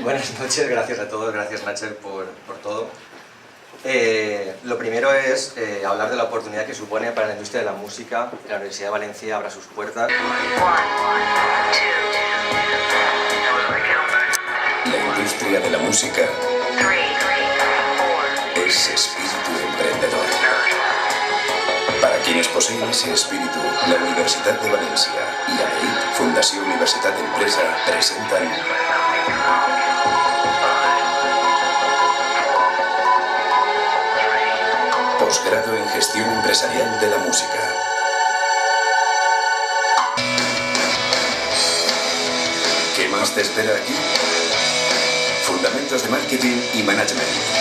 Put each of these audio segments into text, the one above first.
Buenas noches, gracias a todos, gracias Nacher por todo. Lo primero es hablar de la oportunidad que supone para la industria de la música que la Universidad de Valencia abra sus puertas. La industria de la música es espíritu emprendedor. Para quienes poseen ese espíritu, la Universitat de València y ADEIT, Fundació Universitat Empresa, presentan Posgrado en Gestión Empresarial de la Música. ¿Qué más te espera aquí? Fundamentos de Marketing y Management.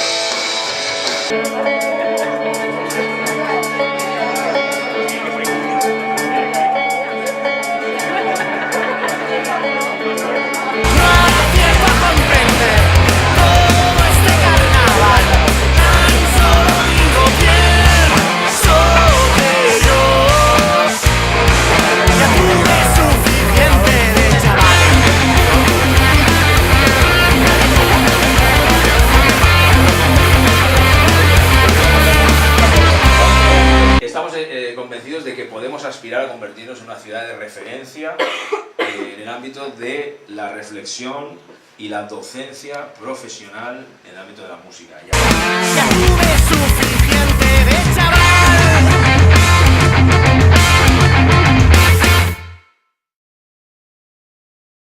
Convencidos de que podemos aspirar a convertirnos en una ciudad de referencia en el ámbito de la reflexión y la docencia profesional en el ámbito de la música. Ya tuve suficiente de